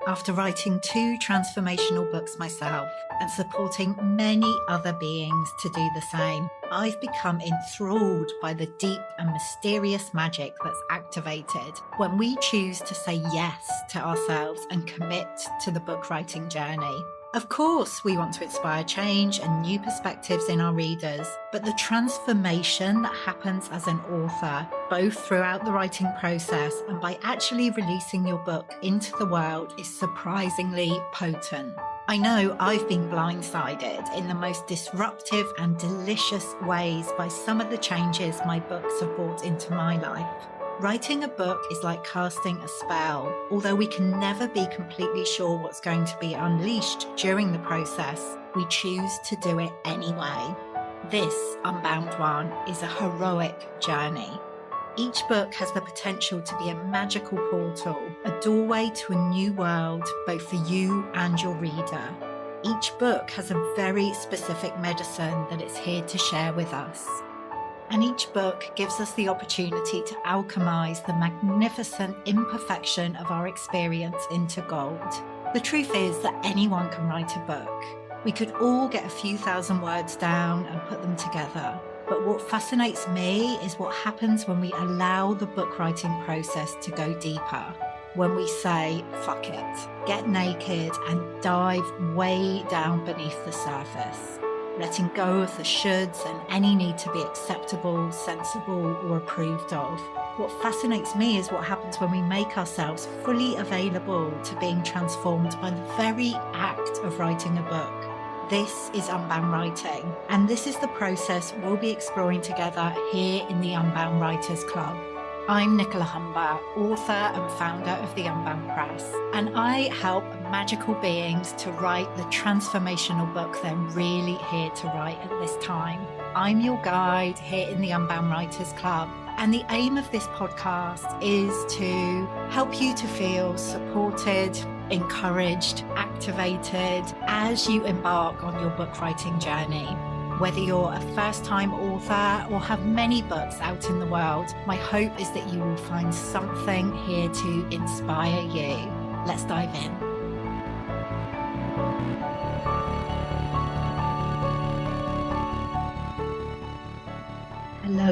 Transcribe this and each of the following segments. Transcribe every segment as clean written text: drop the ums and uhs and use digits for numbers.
After writing 2 transformational books myself and supporting many other beings to do the same, I've become enthralled by the deep and mysterious magic that's activated when we choose to say yes to ourselves and commit to the book writing journey. Of course, we want to inspire change and new perspectives in our readers, but the transformation that happens as an author, both throughout the writing process and by actually releasing your book into the world, is surprisingly potent. I know I've been blindsided in the most disruptive and delicious ways by some of the changes my books have brought into my life. Writing a book is like casting a spell. Although we can never be completely sure what's going to be unleashed during the process, we choose to do it anyway. This Unbound one is a heroic journey. Each book has the potential to be a magical portal, a doorway to a new world, both for you and your reader. Each book has a very specific medicine that it's here to share with us. And each book gives us the opportunity to alchemize the magnificent imperfection of our experience into gold. The truth is that anyone can write a book. We could all get a few thousand words down and put them together. But what fascinates me is what happens when we allow the book writing process to go deeper. When we say, fuck it, get naked and dive way down beneath the surface. Letting go of the shoulds and any need to be acceptable, sensible, or approved of. What fascinates me is what happens when we make ourselves fully available to being transformed by the very act of writing a book. This is Unbound Writing, and this is the process we'll be exploring together here in the Unbound Writers Club. I'm Nicola, author and founder of the Unbound Press, and I help magical beings to write the transformational book they're really here to write at this time. I'm your guide here in the Unbound Writers Club, and the aim of this podcast is to help you to feel supported, encouraged, activated as you embark on your book writing journey. Whether you're a first-time author or have many books out in the world, my hope is that you will find something here to inspire you. Let's dive in.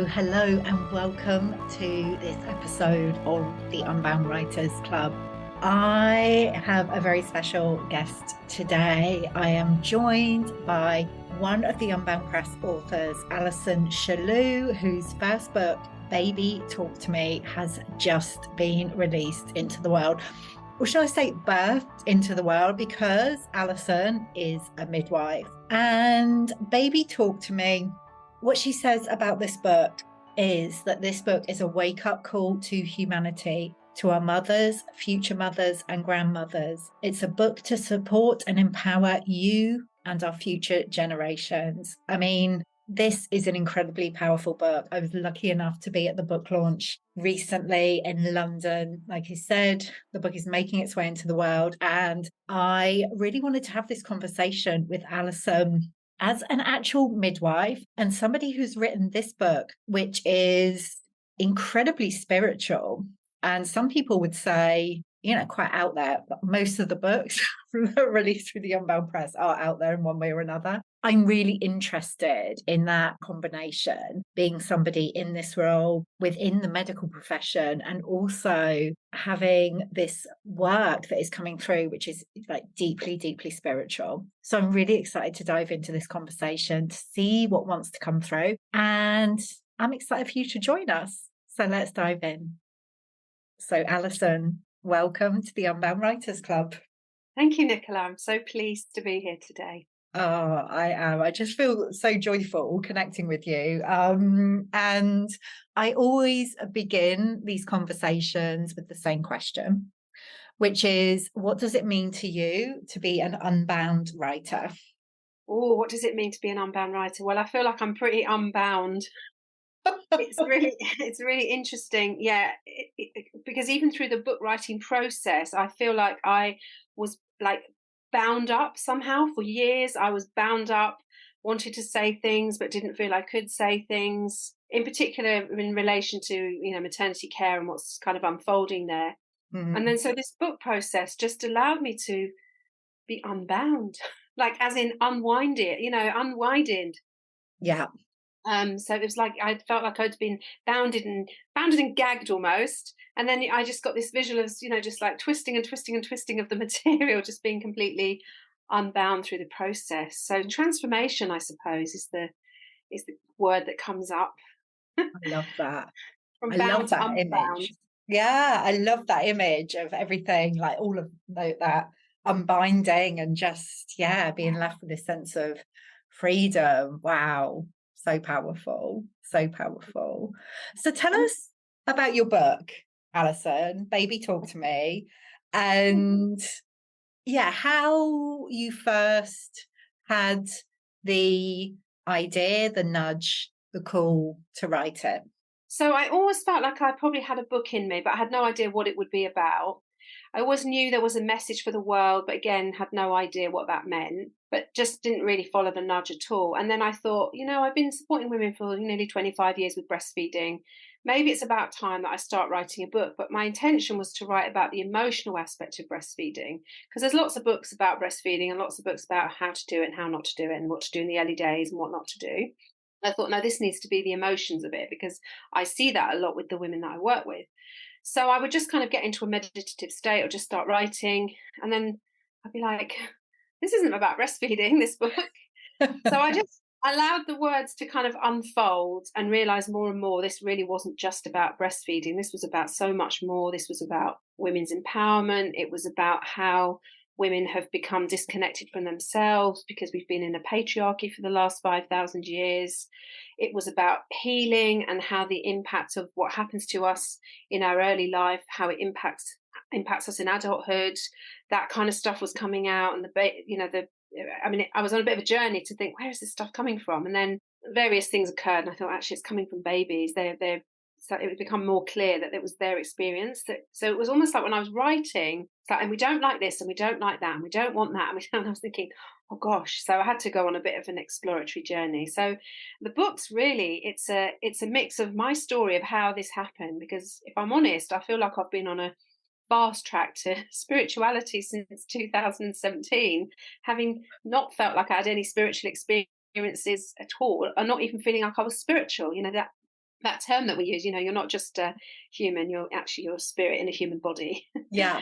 Hello, and welcome to this episode of the Unbound Writers Club. I have a very special guest today. I am joined by one of the Unbound Press authors, Alison Shaloe, whose first book, Baby Talk to Me, has just been released into the world. Or shall I say birthed into the world, because Alison is a midwife. And Baby Talk to Me, what she says about this book is that this book is a wake-up call to humanity, to our mothers, future mothers, and grandmothers. It's a book to support and empower you and our future generations. I mean, this is an incredibly powerful book. I was lucky enough to be at the book launch recently in London. Like I said, the book is making its way into the world, and I really wanted to have this conversation with Alison as an actual midwife and somebody who's written this book, which is incredibly spiritual. And some people would say, quite out there, but most of the books released through the Unbound Press are out there in one way or another. I'm really interested in that combination, being somebody in this role within the medical profession and also having this work that is coming through, which is like deeply, deeply spiritual. So I'm really excited to dive into this conversation to see what wants to come through. And I'm excited for you to join us. So let's dive in. So Alison, welcome to the Unbound Writers Club. Thank you, Nicola. I'm so pleased to be here today. Oh, I am. I just feel so joyful connecting with you. And I always begin these conversations with the same question, which is, what does it mean to you to be an unbound writer? Oh, what does it mean to be an unbound writer? Well, I feel like I'm pretty unbound. It's really interesting. Yeah, because even through the book writing process, I feel like I was like bound up somehow for years. I was bound up, wanted to say things, but didn't feel I could say things, in particular in relation to, maternity care and what's kind of unfolding there. And then so this book process just allowed me to be unbound, like as in unwind it, unwinded. Yeah. So it was like I felt like I'd been bounded and gagged almost. And then I just got this visual of, just like twisting and twisting and twisting of the material, just being completely unbound through the process. So transformation, I suppose, is the word that comes up I love that. from I bound love to that unbound. image. Yeah, I love that image of everything, like all of that unbinding and just, yeah, being left with this sense of freedom. Wow. So powerful. So powerful. So tell And us about your book, Alison, Baby Talk to Me. And yeah, how you first had the idea, the nudge, the call to write it. so I always felt like I probably had a book in me, but I had no idea what it would be about. I always knew there was a message for the world, but again, had no idea what that meant, but just didn't really follow the nudge at all. And then I thought, I've been supporting women for nearly 25 years with breastfeeding. Maybe it's about time that I start writing a book. But my intention was to write about the emotional aspect of breastfeeding, because there's lots of books about breastfeeding and lots of books about how to do it and how not to do it and what to do in the early days and what not to do. I thought, no, this needs to be the emotions of it, because I see that a lot with the women that I work with. So I would just kind of get into a meditative state or just start writing. And then I'd be like, this isn't about breastfeeding, this book. So I just allowed the words to kind of unfold and realize more and more this really wasn't just about breastfeeding. This was about so much more. This was about women's empowerment. It was about how women have become disconnected from themselves because we've been in a patriarchy for the last 5,000 years. It was about healing and how the impact of what happens to us in our early life, how it impacts us in adulthood. That kind of stuff was coming out, and I was on a bit of a journey to think, where is this stuff coming from? And then various things occurred, and I thought, actually, it's coming from babies. So it would become more clear that it was their experience. So it was almost like when I was writing, it's like, and we don't like this, and we don't like that, and we don't want that, and I was thinking, oh gosh. So I had to go on a bit of an exploratory journey. So the book's really it's a mix of my story of how this happened, because if I'm honest, I feel like I've been on a fast track to spirituality since 2017, having not felt like I had any spiritual experiences at all, and not even feeling like I was spiritual. That term that we use, you're not just a human, you're a spirit in a human body. Yeah.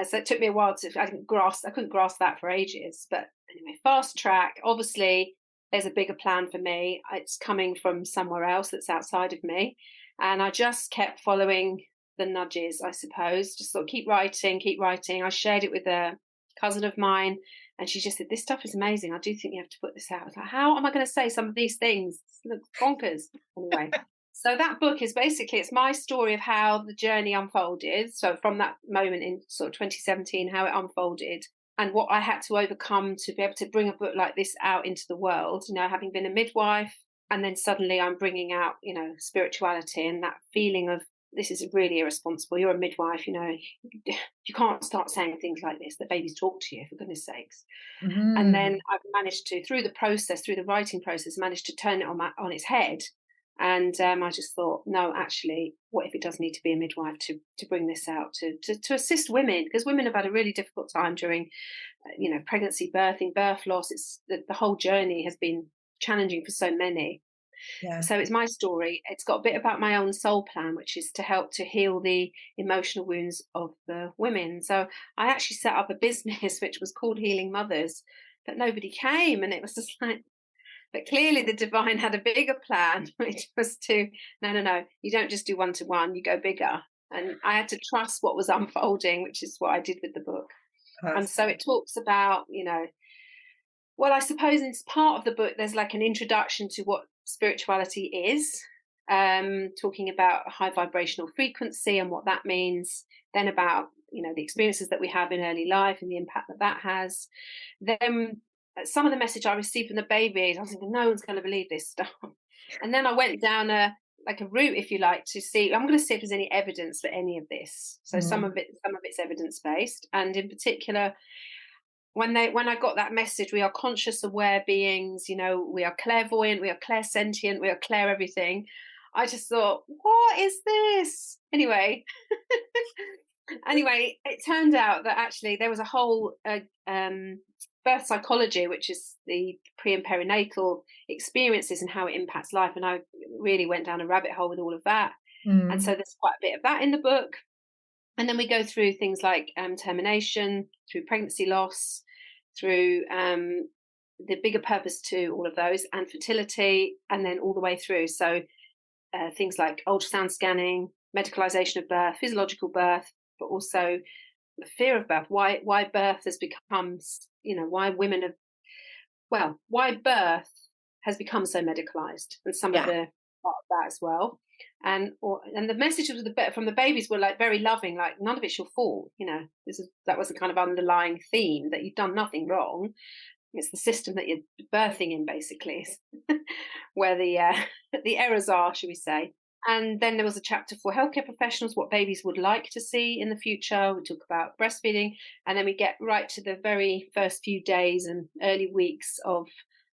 So it took me a while I couldn't grasp that for ages. But anyway, fast track, obviously there's a bigger plan for me. It's coming from somewhere else that's outside of me. And I just kept following the nudges, I suppose, just sort of keep writing, keep writing. I shared it with a cousin of mine, and she just said, this stuff is amazing. I do think you have to put this out. I was like, how am I going to say some of these things? It looks bonkers. Anyway, so that book is basically, it's my story of how the journey unfolded. So from that moment in sort of 2017, how it unfolded and what I had to overcome to be able to bring a book like this out into the world, having been a midwife. And then suddenly I'm bringing out, spirituality and that feeling of, this is really irresponsible. You're a midwife, you can't start saying things like this, that babies talk to you, for goodness sakes. And then I've managed to, through the writing process, managed to turn it on its head. And I just thought, no, actually, what if it does need to be a midwife to bring this out, to assist women? Because women have had a really difficult time during, pregnancy, birthing, birth loss. It's the whole journey has been challenging for so many. Yeah. So it's my story. It's got a bit about my own soul plan, which is to help to heal the emotional wounds of the women. So I actually set up a business which was called Healing Mothers, but nobody came. And it was just like, but clearly the divine had a bigger plan, which was no, you don't just do one-to-one, you go bigger. And I had to trust what was unfolding, which is what I did with the book. And so it talks about, well, I suppose in part of the book, there's like an introduction to what spirituality is, talking about high vibrational frequency and what that means, then about, the experiences that we have in early life and the impact that has. Then some of the message I received from the babies, I was thinking, no one's going to believe this stuff. And then I went down a route, if you like, to see, I'm going to see if there's any evidence for any of this. So some of it's evidence-based. And in particular, when I got that message, we are conscious, aware beings, we are clairvoyant, we are clairsentient, we are clair everything. I just thought, what is this? Anyway, Anyway, it turned out that actually there was a whole birth psychology, which is the pre and perinatal experiences and how it impacts life. And I really went down a rabbit hole with all of that. And so Mm. there's quite a bit of that in the book. And then we go through things like termination, through pregnancy loss, through the bigger purpose to all of those, and fertility, and then all the way through. So things like ultrasound scanning, medicalization of birth, physiological birth, but also the fear of birth. Why birth has become, why women have, why birth has become so medicalized, and some of Yeah. the part of that as well. And the messages from the babies were like very loving, like none of it's your fault. That was the kind of underlying theme, that you've done nothing wrong. It's the system that you're birthing in, basically, where the the errors are, should we say. And then there was a chapter for healthcare professionals, what babies would like to see in the future. We talk about breastfeeding, and then we get right to the very first few days and early weeks of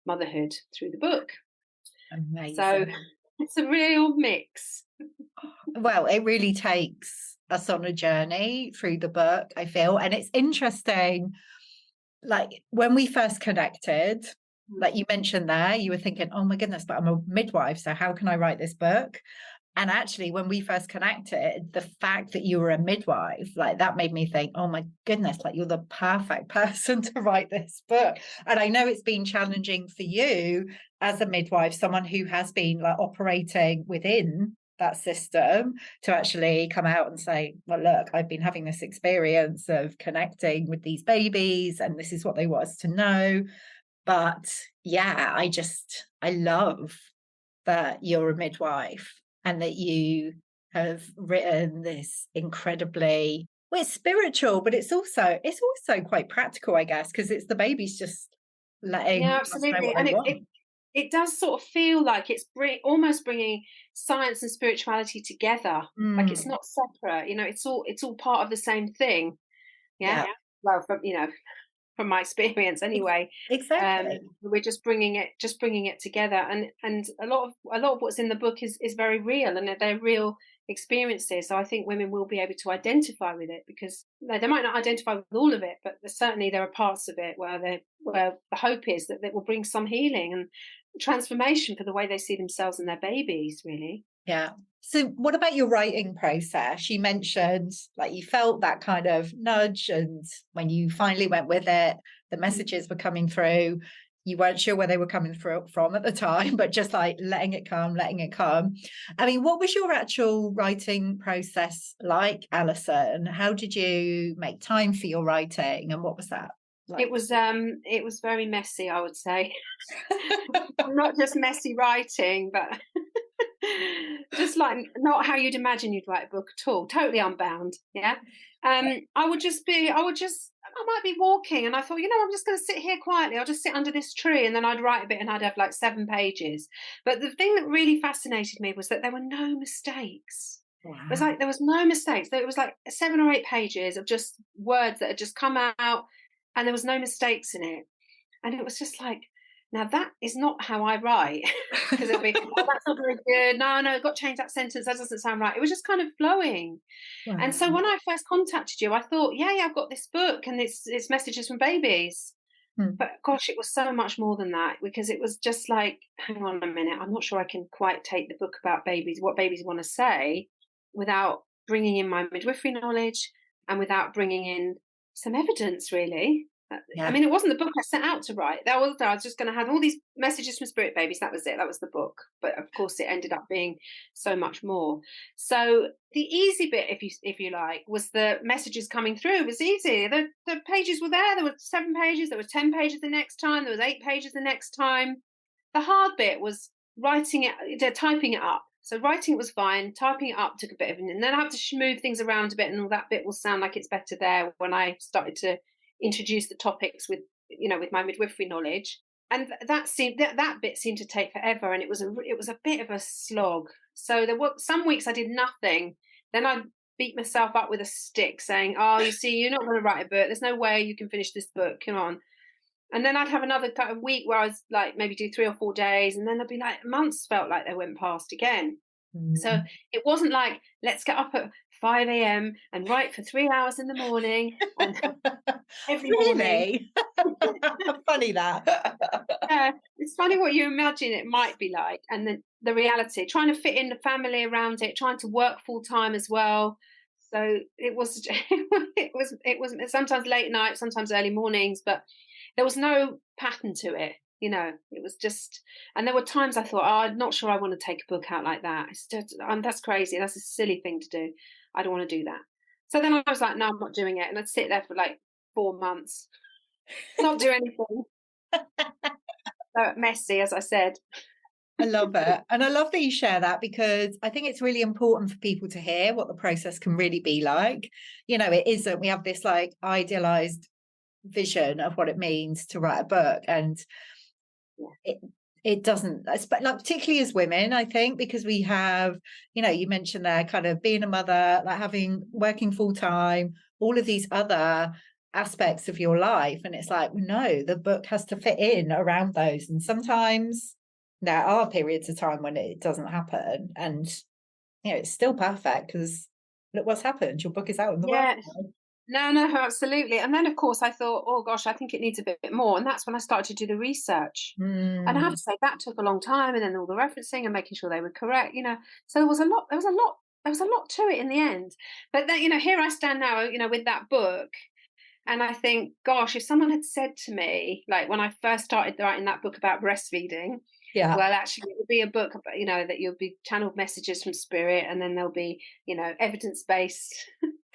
motherhood through the book. So Amazing. it's a real mix. Well, it really takes us on a journey through the book, I feel. And it's interesting, like when we first connected, like you mentioned there, you were thinking, oh my goodness, but I'm a midwife. So how can I write this book? And actually, when we first connected, the fact that you were a midwife, like that made me think, oh my goodness, like you're the perfect person to write this book. And I know it's been challenging for you as a midwife, someone who has been like operating within that system, to actually come out and say, well, look, I've been having this experience of connecting with these babies, and this is what they want us to know. But yeah, I love that you're a midwife and that you have written this incredibly, well, it's spiritual, but it's also quite practical, I guess, because it's the babies just letting Yeah, us know absolutely. what they And want. it does sort of feel like it's almost bringing science and spirituality together. Like it's Mm, not separate. It's all part of the same thing. Yeah. yeah, Well, from my experience ex- anyway. exactly. We're just bringing it together, and a lot of what's in the book is very real, and they're real experiences. So I think women will be able to identify with it, because they might not identify with all of it, but certainly there are parts of it where the hope is that it will bring some healing and transformation for the way they see themselves and their babies, really. Yeah. So what about your writing process? You mentioned like you felt that kind of nudge, and when you finally went with it, the messages were coming through. You weren't sure where they were coming through from at the time, but just like letting it come, letting it come. I mean, what was your actual writing process like, Alison? How did you make time for your writing, and what was that like? It was very messy, I would say. Not just messy writing, but just like not how you'd imagine you'd write a book at all. Totally unbound. Yeah. I might be walking, and I thought, I'm just going to sit here quietly. I'll just sit under this tree, and then I'd write a bit, and I'd have like 7 pages. But the thing that really fascinated me was that there were no mistakes. It was Wow. like there was no mistakes. It was like 7 or 8 pages of just words that had just come out, and there was no mistakes in it. And it was just like, now that is not how I write. Because it'll be, oh, that's not very good. No, I've got to change that sentence. That doesn't sound right. It was just kind of flowing. And so Wow. when I first contacted you, I thought, yeah, I've got this book, and it's messages from babies. Hmm. But gosh, it was so much more than that, because it was just like, hang on a minute, I'm not sure I can quite take the book about babies, what babies want to say, without bringing in my midwifery knowledge, and without bringing in some evidence, really. I Yeah. mean, it wasn't the book I set out to write. I was just going to have all these messages from spirit babies. That was it. That was the book. But of course, it ended up being so much more. So the easy bit, if you like, was the messages coming through. It was easy. The pages were there. There were 7 pages. There were 10 pages the next time. There was 8 pages the next time. The hard bit was writing it, typing it up. So writing it was fine. Typing it up took a bit of, and then I have to move things around a bit, and all that bit will sound like it's better there when I started to introduce the topics with my midwifery knowledge. And that bit seemed to take forever, and it was a bit of a slog. So there were some weeks I did nothing. Then I'd beat myself up with a stick, saying, "Oh, you see, you're not going to write a book. There's no way you can finish this book. Come on." And then I'd have another kind of week where I was like, maybe do 3 or 4 days, and then there'd be like months felt like they went past again. So Mm. it wasn't like, let's get up at 5 a.m. and write for 3 hours in the morning and every morning. Really? Funny that. Yeah, it's funny what you imagine it might be like, and then the reality. Trying to fit in the family around it, trying to work full time as well. So it was, it was sometimes late night, sometimes early mornings, but there was no pattern to it. It was just, and there were times I thought, oh, I'm not sure I want to take a book out like that. It's just, that's crazy. That's a silly thing to do. I don't want to do that. So then I was like, no, I'm not doing it. And I'd sit there for like 4 months, not do anything. So messy, as I said. I love it. And I love that you share that, because I think it's really important for people to hear what the process can really be like. It isn't, we have this like idealized vision of what it means to write a book, and it doesn't, like, particularly as women, I think, because we have, you mentioned there kind of being a mother, like working full time, all of these other aspects of your life, and it's like, no, the book has to fit in around those. And sometimes there are periods of time when it doesn't happen, and it's still perfect, because look what's happened, your book is out in the world Yeah. now. No, absolutely. And then, of course, I thought, oh gosh, I think it needs a bit more. And that's when I started to do the research. And I have Mm, to say that took a long time, and then all the referencing and making sure they were correct. So there was a lot to it in the end. But then, here I stand now, with that book. And I think, gosh, if someone had said to me, like when I first started writing that book about breastfeeding, yeah. well, actually, it would be a book about, that you'll be channeled messages from spirit, and then there'll be, evidence based.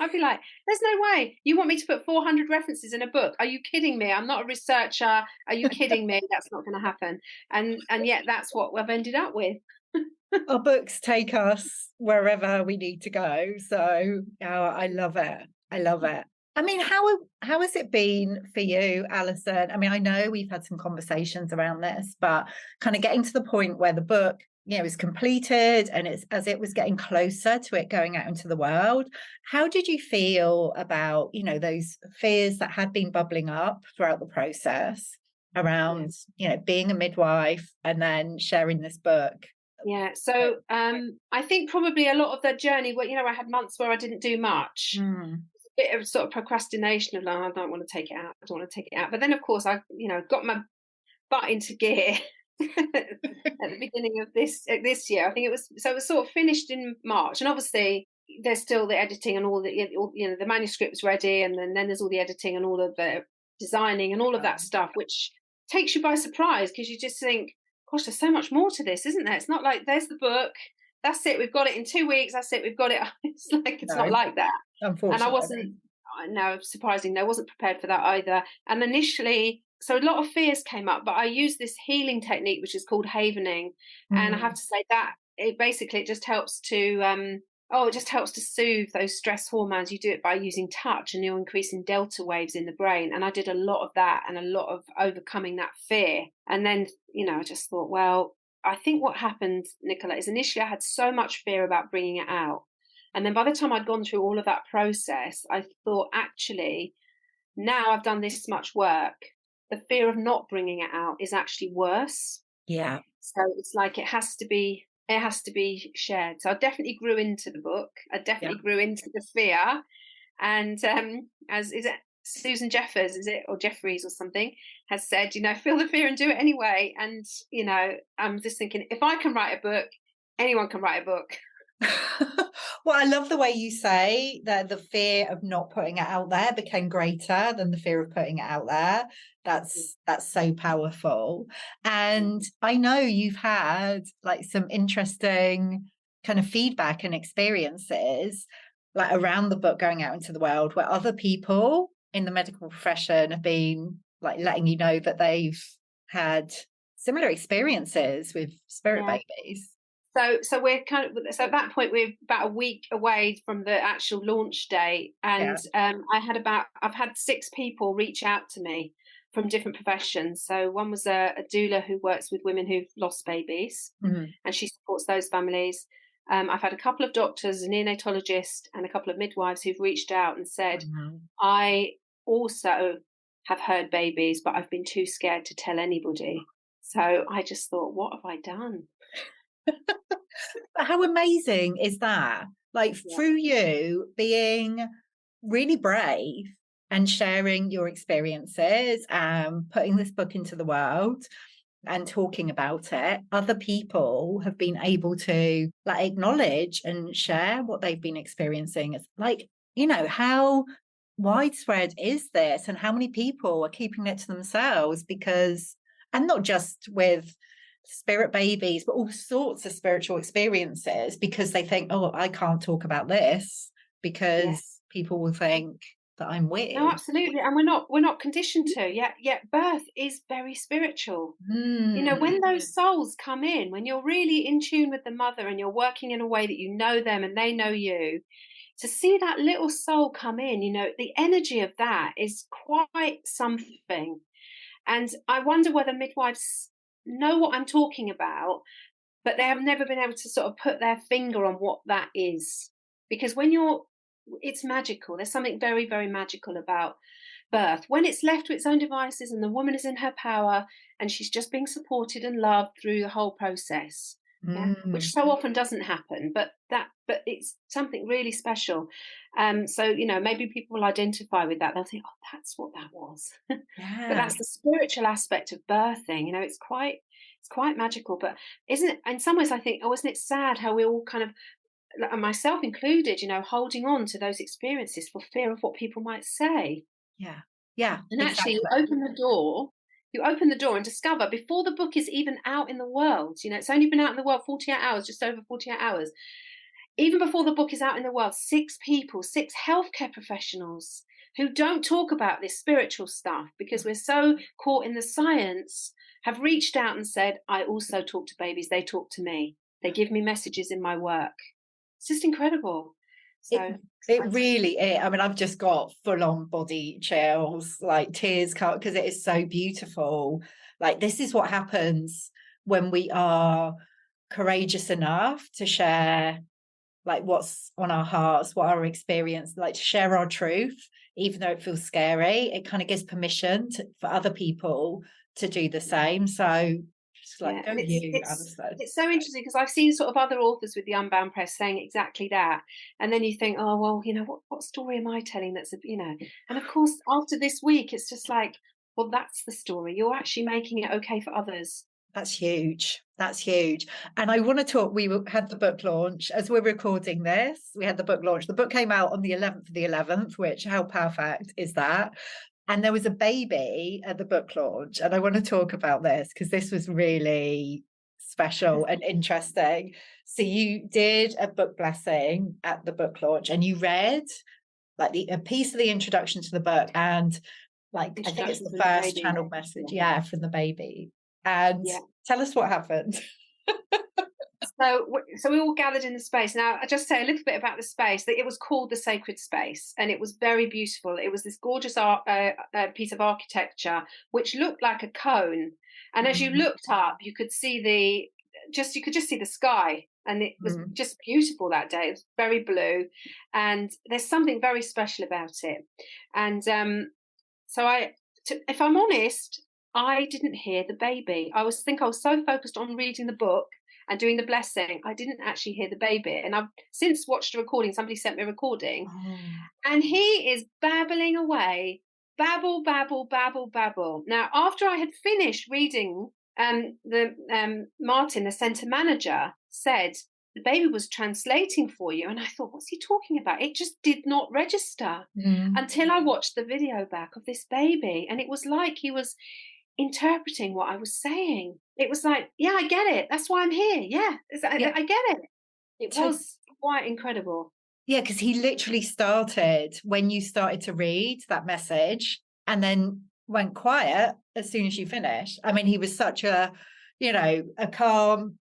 I'd be like, there's no way. You want me to put 400 references in a book? Are you kidding me? I'm not a researcher. Are you kidding me? That's not going to happen. And yet that's what we've ended up with. Our books take us wherever we need to go. So I love it. I love it. I mean, how has it been for you, Alison? I mean, I know we've had some conversations around this, but kind of getting to the point where the book, is completed, and it's as it was getting closer to it going out into the world. How did you feel about, those fears that had been bubbling up throughout the process Yeah. around, being a midwife and then sharing this book? Yeah. So I think probably a lot of the journey where, I had months where I didn't do much. Mm. Bit of sort of procrastination of like, I don't want to take it out. I don't want to take it out. But then, of course, I, got my butt into gear at the beginning of this year. I think it was sort of finished in March, and obviously there's still the editing and all the manuscript's ready, and then there's all the editing and all of the designing and all of that stuff, which takes you by surprise, because you just think, gosh, there's so much more to this, isn't there? It's not like there's the book, that's it, we've got it in 2 weeks, that's it, we've got it. It's like, it's not No, like that. And I unfortunately. wasn't, no, surprisingly, I wasn't prepared for that either. And initially, so a lot of fears came up, but I used this healing technique, which is called havening. And I have Mm. to say that it just helps to, it just helps to soothe those stress hormones. You do it by using touch, and you're increasing delta waves in the brain. And I did a lot of that, and a lot of overcoming that fear. And then, I just thought, well, I think what happened, Nicola, is initially I had so much fear about bringing it out. And then by the time I'd gone through all of that process, I thought, actually, now I've done this much work, the fear of not bringing it out is actually worse. Yeah. So it's like it has to be shared. So I definitely grew into the book. I Yeah. definitely grew into the fear. And as is it Susan Jeffers, is it, or Jeffries or something, has said, feel the fear and do it anyway. And I'm just thinking, if I can write a book, anyone can write a book. Well, I love the way you say that the fear of not putting it out there became greater than the fear of putting it out there. That's so powerful. And I know you've had like some interesting kind of feedback and experiences like around the book going out into the world, where other people in the medical profession have been like letting you know that they've had similar experiences with spirit Yeah. babies. So we're so at that point we're about a week away from the actual launch date, and Yeah. I've had 6 people reach out to me from different professions. So one was a doula who works with women who've lost babies, Mhm. and she supports those families. I've had a couple of doctors, a neonatologist, and a couple of midwives who've reached out and said, Wow. I also have heard babies, but I've been too scared to tell anybody. So I just thought, what have I done? But how amazing is that? like Yeah. through you being really brave and sharing your experiences and putting this book into the world and talking about it, other people have been able to like acknowledge and share what they've been experiencing. It's like, you know, how widespread is this and how many people are keeping it to themselves because, and not just with spirit babies, but all sorts of spiritual experiences because they think, oh, I can't talk about this Yes. because people will think that I'm No, weird. absolutely. And we're not conditioned to. Yet birth is very spiritual. You know, Mm, when those souls come in, when you're really in tune with the mother and you're working in a way that you know them and they know you, to see that little soul come in, you know, the energy of that is quite something. And I wonder whether midwives know what I'm talking about, but they have never been able to sort of put their finger on what that is. Because it's magical. There's something very, very magical about birth. When it's left to its own devices and the woman is in her power and she's just being supported and loved through the whole process. Yeah, which mm, so often doesn't happen, but it's something really special. So you know, maybe people will identify with that. They'll think, oh, that's what that was. But yeah, that's the spiritual aspect of birthing. You know, it's quite magical. But isn't it? In some ways, I think, oh, isn't it sad how we all kind of, and myself included, you know, holding on to those experiences for fear of what people might say. yeah, yeah, And actually, exactly. you open the door and discover before the book is even out in the world, you know, it's only been out in the world 48 hours, just over 48 hours. Even before the book is out in the world, six healthcare professionals who don't talk about this spiritual stuff because we're so caught in the science have reached out and said, I also talk to babies. They talk to me. They give me messages in my work. It's just incredible. It So it really is. I mean, I've just got full on body chills, like tears come because it is so beautiful. Like this is what happens when we are courageous enough to share like what's on our hearts, what our experience, like to share our truth, even though it feels scary. It kind of gives permission for other people to do the same. So just like yeah, go and it's you, it's Alison. it's so interesting because I've seen sort of other authors with the Unbound Press saying exactly that, and then you think, oh well, you know, what story am I telling? That's a, you know, and of course after this week, it's just like, well, that's the story. You're actually making it okay for others. That's huge. That's huge. And I want to talk. Had the book launch as we're recording this. We had the book launch. The book came out on the 11th of the 11th, which how perfect is that? And there was a baby at the book launch. And I want to talk about this because this was really special and interesting. So you did a book blessing at the book launch and you read like a piece of the introduction to the book and like I think it's Introduction the to the first baby. channel message, Yeah. yeah, from the baby. And Yeah. tell us what happened. So we all gathered in the space. Now, I just say a little bit about the space. That it was called the Sacred Space, and it was very beautiful. It was this gorgeous piece of architecture which looked like a cone. And as you Mm, looked up, you could see you could just see the sky, and it was mm. just beautiful that day. It was very blue, and there's something very special about it. And so if I'm honest, I didn't hear the baby. I was so focused on reading the book and doing the blessing, I didn't actually hear the baby. And I've since watched a recording. Somebody sent me a recording, Oh. and he is babbling away, babble, babble, babble, babble. Now, after I had finished reading, the Martin, the centre manager, said the baby was translating for you, and I thought, what's he talking about? It just did not register Mm. until I watched the video back of this baby, and it was like he was interpreting what I was saying. It was like, yeah, I get it. That's why I'm here. Yeah, Yeah. I get it. It So was quite incredible. yeah, because he literally started when you started to read that message and then went quiet as soon as you finished. I mean, he was such a, you know, a calm,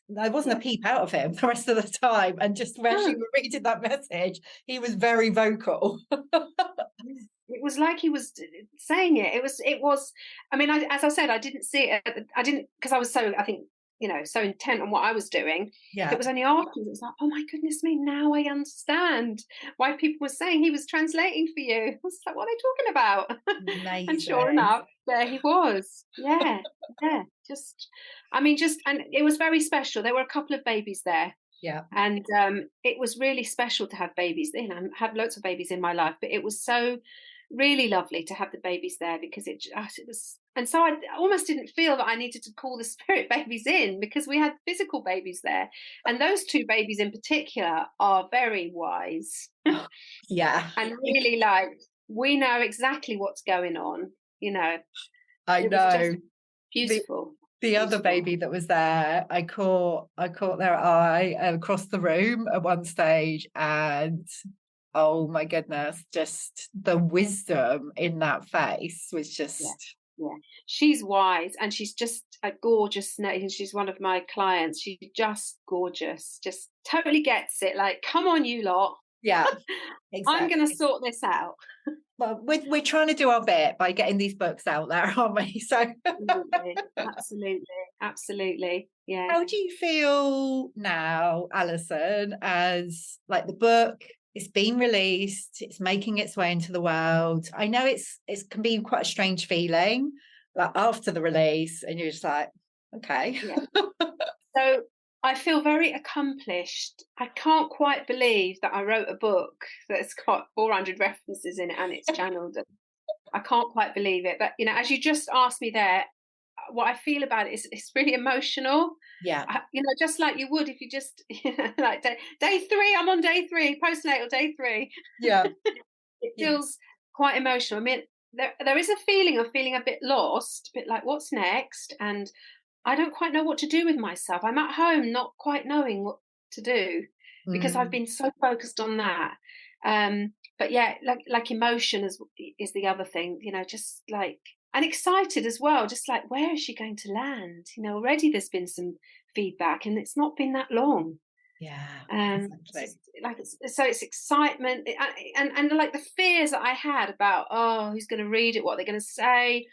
there wasn't Yeah. a peep out of him the rest of the time. And just as you No, were reading that message, he was very vocal. it was like he was saying it. It was. I mean, as I said, I didn't see it. I didn't because I was so. I think so intent on what I was doing. It Yeah, was only afterwards. It was like, oh my goodness me! Now I understand why people were saying he was translating for you. I was like, what are they talking about? And sure amazing. enough, there he was. Yeah, yeah. And it was very special. There were a couple of babies there. Yeah. And it was really special to have babies. You know, I have lots of babies in my life, but it was so really lovely to have the babies there, because it was. And so I almost didn't feel that I needed to call the spirit babies in, because we had physical babies there. And those two babies in particular are very wise Yeah. and really like, we know exactly what's going on. You know, I it was just know. beautiful. The other Beautiful. baby that was there, I caught their eye across the room at one stage, and oh my goodness, just the wisdom in that face was Yeah. just, Yeah, she's wise, and she's just a gorgeous snake, and she's one of my clients. She's just gorgeous, just totally gets it. Like, come on, you lot. yeah, I'm going to exactly. sort this out. Well, we're trying to do our bit by getting these books out there, aren't we? So Absolutely, absolutely, absolutely. Yeah. how do you feel now, Alison, as like the book is being released, it's making its way into the world? I know it can be quite a strange feeling, like after the release, and you're just like, okay. Yeah. So I feel very accomplished. I can't quite believe that I wrote a book that's got 400 references in it and it's channeled. I can't quite believe it. But, you know, as you just asked me there, what I feel about it is it's really emotional. Yeah, You know, just like you would if you just, you know, like day 3, I'm on day 3, postnatal day 3. yeah, It yeah, feels quite emotional. I mean, there is a feeling of feeling a bit lost, a bit like, what's next? And I don't quite know what to do with myself. I'm at home not quite knowing what to do, because I've mm, been so focused on that. But yeah, like emotion is the other thing, you know, just like, and excited as well, just like, where is she going to land? You know, already there's been some feedback, and it's not been that long. yeah, It's exactly. just like, so it's excitement, and like the fears that I had about, oh, who's going to read it, what they're going to say,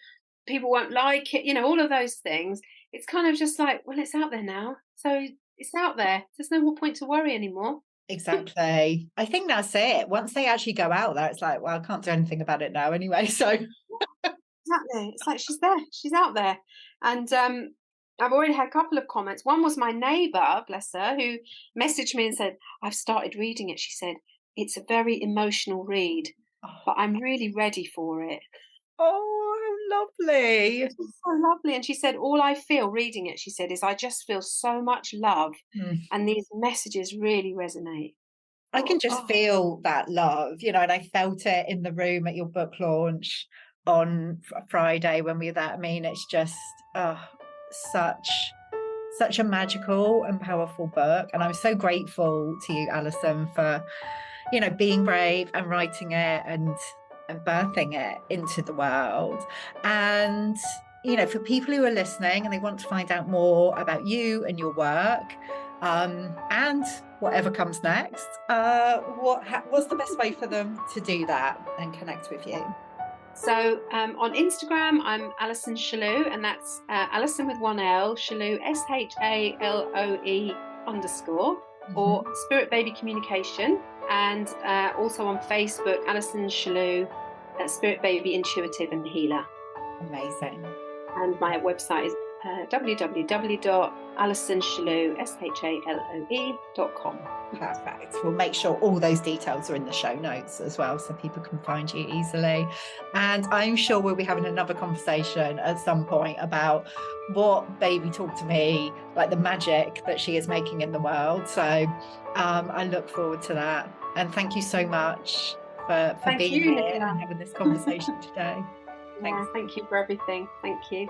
people won't like it, you know, all of those things. It's kind of just like, well, it's out there now, so it's out there. There's no more point to worry anymore. Exactly. I think that's it. Once they actually go out there, it's like, well, I can't do anything about it now anyway. So Exactly. It's like, she's there, she's out there. And I've already had a couple of comments. One was my neighbour, bless her, who messaged me and said, I've started reading it. She said, it's a very emotional read, but I'm really ready for it. oh, how lovely. It's so lovely. And she said, all I feel reading it, she said, is I just feel so much love. Mm. And these messages really resonate. I can Oh, just oh, feel that love, and I felt it in the room at your book launch on Friday when we were there. I mean, it's just such such a magical and powerful book, and I'm so grateful to you, Alison, for being brave and writing it and birthing it into the world. And for people who are listening and they want to find out more about you and your work, and whatever comes next, what's the best way for them to do that and connect with you? So on Instagram, I'm Alison Shaloe, and that's Alison with one L, Shaloe, SHALOE _, or Spirit Baby Communication, and also on Facebook, Alison Shaloe, Spirit Baby Intuitive and Healer. Amazing. And my website is www.alisonshaloe.com. Perfect. We'll make sure all those details are in the show notes as well, so people can find you easily. And I'm sure we'll be having another conversation at some point about what Baby Talk to Me, like the magic that she is making in the world. So I look forward to that. And thank you so much for being you, here Nicola. and having this conversation today. Yeah, thank you for everything. Thank you.